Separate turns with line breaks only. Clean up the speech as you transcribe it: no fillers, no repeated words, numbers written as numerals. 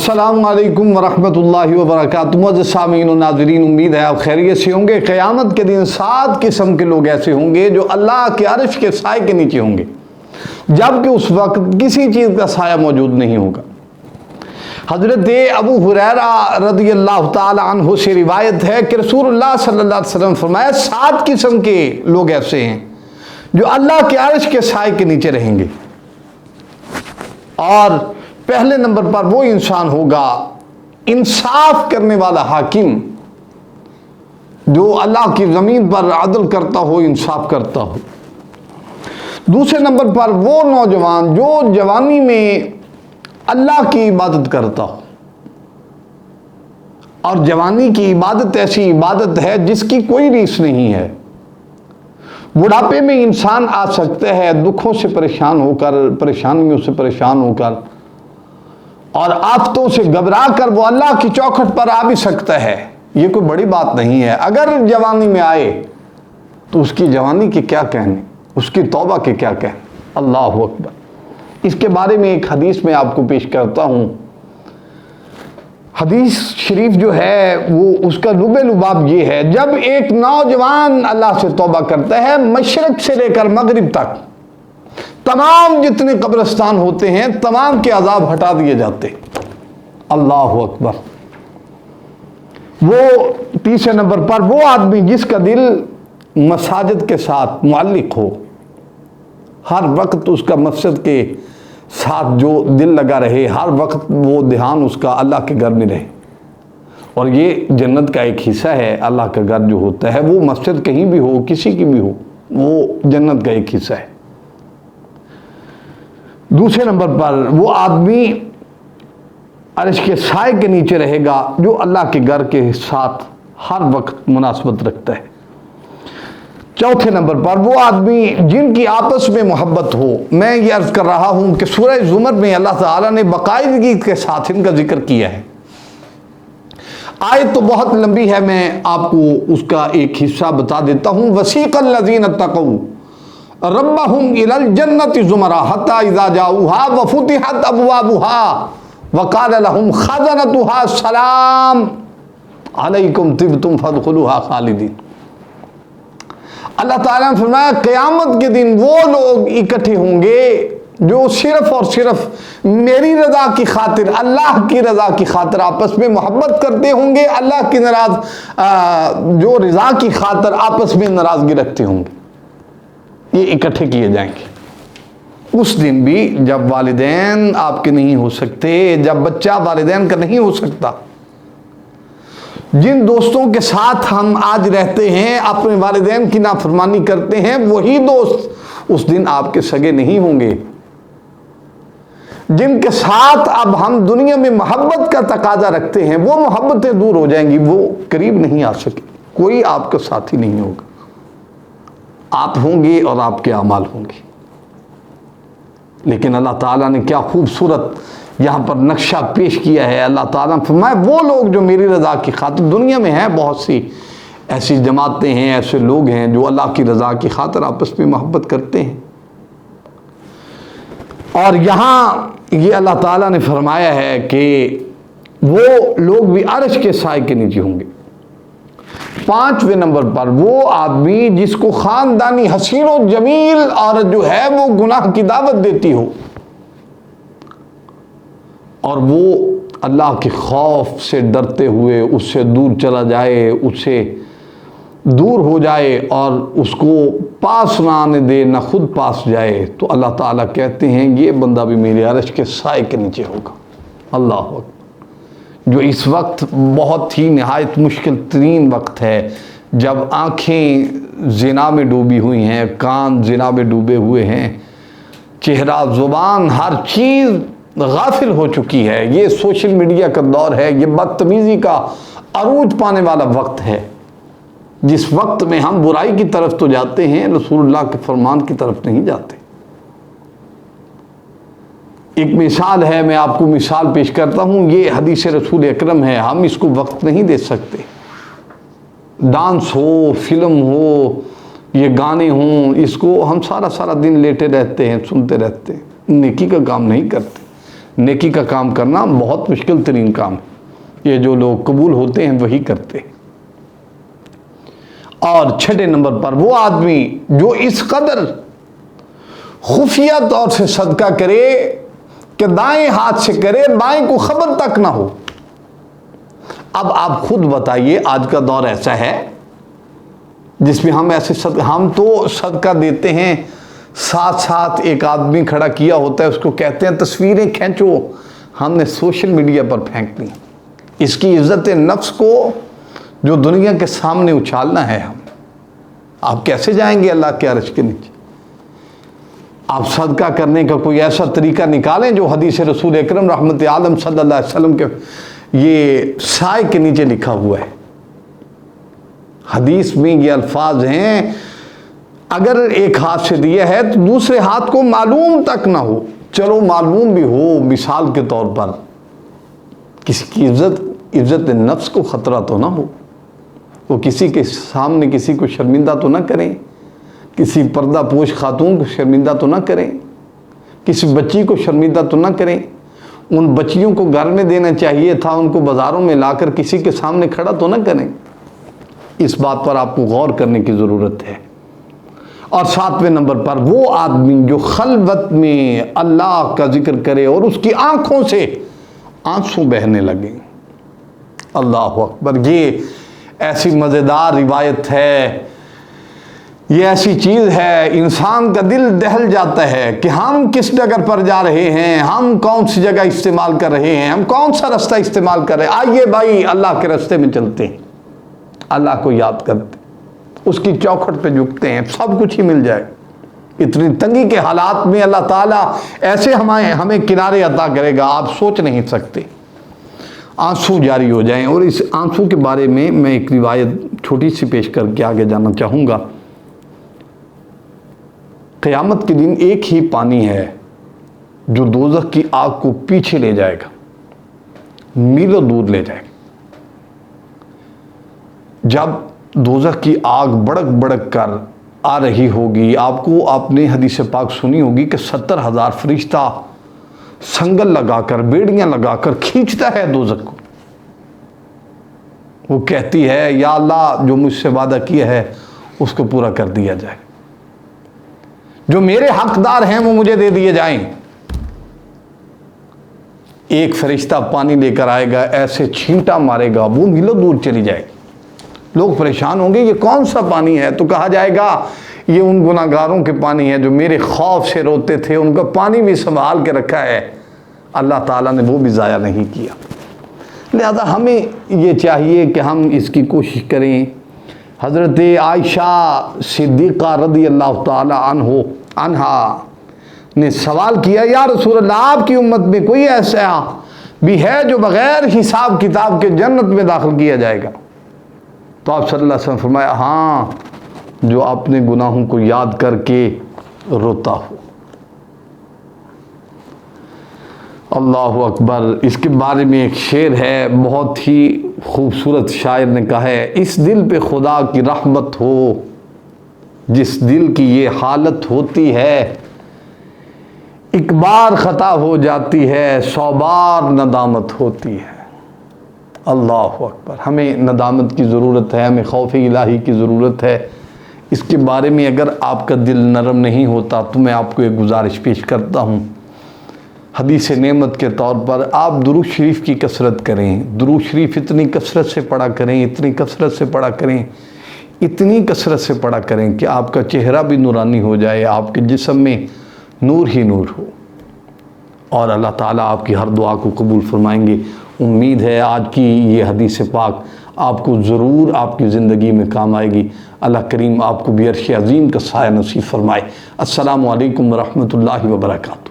अस्सलामु अलैकुम वरहमतुल्लाहि वबरकातुहू। मुअज़्ज़िज़ सामीईन और नाज़रीन, उम्मीद है आप खैरियत से होंगे। क़यामत के दिन 7 किस्म के लोग ऐसे होंगे जो अल्लाह के अर्श के साए के नीचे होंगे, जबकि उस वक्त किसी चीज़ का साया मौजूद नहीं होगा। हज़रत अबू हुरैरा रज़ियल्लाहु ताला अन्हु से रिवायत है कि रसूलुल्लाह सल्लल्लाहु अलैहि वसल्लम फरमाया 7 किस्म के लोग ऐसे हैं जो अल्लाह के अर्श के साए के नीचे रहेंगे। और पहले नंबर पर वो इंसान होगा इंसाफ करने वाला हाकिम, जो अल्लाह की ज़मीन पर अदल करता हो, इंसाफ करता हो। दूसरे नंबर पर वो नौजवान जो जवानी में अल्लाह की इबादत करता हो, और जवानी की इबादत ऐसी इबादत है जिसकी कोई रीस नहीं है। बुढ़ापे में इंसान आ सकता है दुखों से परेशान होकर, परेशानियों से परेशान होकर, और आफतों से घबरा कर वो अल्लाह की चौखट पर आ भी सकता है। ये कोई बड़ी बात नहीं है। अगर जवानी में आए तो उसकी जवानी के क्या कहने, उसकी तौबा के क्या कहने। अल्लाह अकबर। इसके बारे में एक हदीस में आपको पेश करता हूँ। हदीस शरीफ जो है वो उसका लुबे लुबाब ये है, जब एक नौजवान अल्लाह से तौबा करता है, मशरक से लेकर मगरिब तक तमाम जितने कब्रिस्तान होते हैं तमाम के अजाब हटा दिए जाते। अल्लाह अकबर। वो तीसरे नंबर पर वो आदमी जिसका दिल मसाजिद के साथ मुअल्लिक हो, हर वक्त उसका मस्जिद के साथ जो दिल लगा रहे, हर वक्त वो ध्यान उसका अल्लाह के घर में रहे। और ये जन्नत का एक हिस्सा है। अल्लाह का घर जो होता है वो मस्जिद कहीं भी हो, किसी की भी हो, वो जन्नत का एक हिस्सा है। दूसरे नंबर पर वो आदमी अर्श के साए के नीचे रहेगा जो अल्लाह के घर के साथ हर वक्त मुनासबत रखता है। चौथे नंबर पर वो आदमी जिनकी आपस में मोहब्बत हो। मैं ये अर्ज कर रहा हूँ कि सूरह ज़ुमर में अल्लाह ताला ने बाकायदगी के साथ इनका जिक्र किया है। आयत तो बहुत लंबी है, मैं आपको उसका एक हिस्सा बता देता हूँ। वसीक़ल लज़ीना तक़ऊ रब्बहुम इलल जन्नति ज़ुमरा हत्ता इज़ा जाऊहा व फुतिहत अबवाबुहा व क़ाल लहुम ख़ज़नतुहा सलाम अलैकुम तिब्तुम फदख़ुलूहा ख़ालिदीन। अल्लाह ताला ने फरमाया क़यामत के दिन वो लोग इकट्ठे होंगे जो सिर्फ और सिर्फ मेरी रज़ा की खातिर, अल्लाह की रज़ा की खातिर आपस में मोहब्बत करते होंगे, अल्लाह की जो रज़ा की खातिर आपस में नाराज़गी रखते होंगे। ये इकट्ठे किए जाएंगे उस दिन भी जब वालिदैन आपके नहीं हो सकते, जब बच्चा वालिदैन का नहीं हो सकता। जिन दोस्तों के साथ हम आज रहते हैं, अपने वालिदैन की नाफरमानी करते हैं, वही दोस्त उस दिन आपके सगे नहीं होंगे। जिनके साथ अब हम दुनिया में मोहब्बत का तकाजा रखते हैं, वो मोहब्बतें दूर हो जाएंगी, वो करीब नहीं आ सके। कोई आपका साथी नहीं होगा। आप होंगे और आपके अमाल होंगे। लेकिन अल्लाह ताला ने क्या खूबसूरत यहाँ पर नक्शा पेश किया है। अल्लाह ताला ने फरमाया वो लोग जो मेरी रज़ा की खातिर, दुनिया में है बहुत सी ऐसी जमातें हैं, ऐसे लोग हैं जो अल्लाह की रज़ा की खातिर आपस में मोहब्बत करते हैं। और यहाँ ये अल्लाह ताला ने फरमाया है कि वो लोग भी अर्श के साए के नीचे होंगे। 5वें नंबर पर वो आदमी जिसको ख़ानदानी हसीन और जमील औरत जो है वो गुनाह की दावत देती हो, और वो अल्लाह के खौफ से डरते हुए उससे दूर चला जाए, उससे दूर हो जाए और उसको पास ना आने दे, ना खुद पास जाए, तो अल्लाह ताला कहते हैं ये बंदा भी मेरे अर्श के साए के नीचे होगा। अल्लाह अकबर। जो इस वक्त बहुत ही नहायत मुश्किल तरीन वक्त है, जब आँखें ज़िना में डूबी हुई हैं, कान ज़िना में डूबे हुए हैं, चेहरा ज़ुबान हर चीज़ गाफिल हो चुकी है। ये सोशल मीडिया का दौर है, ये बदतमीज़ी का अरूज पाने वाला वक्त है, जिस वक्त में हम बुराई की तरफ तो जाते हैं, रसूलुल्लाह के फरमान की तरफ नहीं जाते। एक मिसाल है, मैं आपको मिसाल पेश करता हूँ। ये हदीस रसूल अकरम है, हम इसको वक्त नहीं दे सकते। डांस हो, फिल्म हो, ये गाने हों, इसको हम सारा सारा दिन लेटे रहते हैं, सुनते रहते हैं, नेकी का काम नहीं करते। نیکی کا کام کرنا بہت مشکل ترین کام ہے، یہ جو لوگ قبول ہوتے ہیں وہی کرتے ہیں۔ اور چھٹے نمبر پر وہ آدمی جو اس قدر خفیہ طور سے صدقہ کرے کہ دائیں ہاتھ سے کرے، بائیں کو خبر تک نہ ہو۔ اب آپ خود بتائیے، آج کا دور ایسا ہے جس میں ہم تو صدقہ دیتے ہیں، ساتھ ساتھ ایک آدمی کھڑا کیا ہوتا ہے، اس کو کہتے ہیں تصویریں کھینچو، ہم نے سوشل میڈیا پر پھینک دی۔ اس کی عزت نفس کو جو دنیا کے سامنے اچھالنا ہے، آپ کیسے جائیں گے اللہ کے عرش کے نیچے؟ آپ صدقہ کرنے کا کوئی ایسا طریقہ نکالیں جو حدیث رسول اکرم رحمت عالم صلی اللہ علیہ وسلم کے یہ سائے کے نیچے لکھا ہوا ہے۔ حدیث میں یہ الفاظ ہیں، اگر ایک ہاتھ سے دیا ہے تو دوسرے ہاتھ کو معلوم تک نہ ہو، چلو معلوم بھی ہو، مثال کے طور پر کسی کی عزت نفس کو خطرہ تو نہ ہو، وہ کسی کے سامنے کسی کو شرمندہ تو نہ کریں، کسی پردہ پوش خاتون کو شرمندہ تو نہ کریں، کسی بچی کو شرمندہ تو نہ کریں۔ ان بچیوں کو گھر میں دینا چاہیے تھا، ان کو بازاروں میں لا کر کسی کے سامنے کھڑا تو نہ کریں۔ اس بات پر آپ کو غور کرنے کی ضرورت ہے۔ اور 7ویں نمبر پر وہ آدمی جو خلوت میں اللہ کا ذکر کرے اور اس کی آنکھوں سے آنسو بہنے لگے۔ اللہ اکبر، یہ ایسی مزیدار روایت ہے، یہ ایسی چیز ہے، انسان کا دل دہل جاتا ہے کہ ہم کس ڈگر پر جا رہے ہیں، ہم کون سی جگہ استعمال کر رہے ہیں، ہم کون سا رستہ استعمال کر رہے ہیں۔ آئیے بھائی اللہ کے رستے میں چلتے ہیں، اللہ کو یاد کرتے ہیں، اس کی چوکھٹ پہ جھکتے ہیں، سب کچھ ہی مل جائے۔ اتنی تنگی کے حالات میں اللہ تعالیٰ ایسے ہمیں کنارے عطا کرے گا، آپ سوچ نہیں سکتے۔ آنسو جاری ہو جائیں۔ اور اس آنسو کے بارے میں ایک روایت چھوٹی سی پیش کر کے آگے جانا چاہوں گا۔ قیامت کے دن ایک ہی پانی ہے جو دوزخ کی آگ کو پیچھے لے جائے گا، میلوں دور لے جائے گا۔ جب دوزخ کی آگ بڑک بڑک کر آ رہی ہوگی، آپ کو اپنے حدیث پاک سنی ہوگی کہ 70,000 فرشتہ سنگل لگا کر، بیڑیاں لگا کر کھینچتا ہے دوزخ کو۔ وہ کہتی ہے یا اللہ جو مجھ سے وعدہ کیا ہے اس کو پورا کر دیا جائے، جو میرے حقدار ہیں وہ مجھے دے دیے جائیں۔ ایک فرشتہ پانی لے کر آئے گا، ایسے چھینٹا مارے گا، وہ میلوں دور چلی جائے گی۔ لوگ پریشان ہوں گے یہ کون سا پانی ہے؟ تو کہا جائے گا یہ ان گناہگاروں کے پانی ہے جو میرے خوف سے روتے تھے، ان کا پانی بھی سنبھال کے رکھا ہے، اللہ تعالیٰ نے وہ بھی ضائع نہیں کیا۔ لہذا ہمیں یہ چاہیے کہ ہم اس کی کوشش کریں۔ حضرت عائشہ صدیقہ رضی اللہ تعالی عنہا نے سوال کیا، یا رسول اللہ آپ کی امت میں کوئی ایسا بھی ہے جو بغیر حساب کتاب کے جنت میں داخل کیا جائے گا؟ تو آپ صلی اللہ علیہ وسلم فرمایا ہاں، جو اپنے گناہوں کو یاد کر کے روتا ہو۔ اللہ اکبر۔ اس کے بارے میں ایک شعر ہے، بہت ہی خوبصورت شاعر نے کہا ہے، اس دل پہ خدا کی رحمت ہو، جس دل کی یہ حالت ہوتی ہے، ایک بار خطا ہو جاتی ہے، 100 بار ندامت ہوتی ہے۔ اللہ اکبر۔ ہمیں ندامت کی ضرورت ہے، ہمیں خوف الہی کی ضرورت ہے۔ اس کے بارے میں اگر آپ کا دل نرم نہیں ہوتا تو میں آپ کو ایک گزارش پیش کرتا ہوں۔ حدیث نعمت کے طور پر آپ درود شریف کی کثرت کریں، درود شریف اتنی کثرت سے پڑھا کریں، اتنی کثرت سے پڑھا کریں، اتنی کثرت سے پڑھا کریں کہ آپ کا چہرہ بھی نورانی ہو جائے، آپ کے جسم میں نور ہی نور ہو، اور اللہ تعالیٰ آپ کی ہر دعا کو قبول فرمائیں گے۔ امید ہے آج کی یہ حدیث پاک آپ کو ضرور آپ کی زندگی میں کام آئے گی۔ اللہ کریم آپ کو بھی عرش عظیم کا سایہ نصیب فرمائے۔ السلام علیکم ورحمۃ اللہ وبرکاتہ۔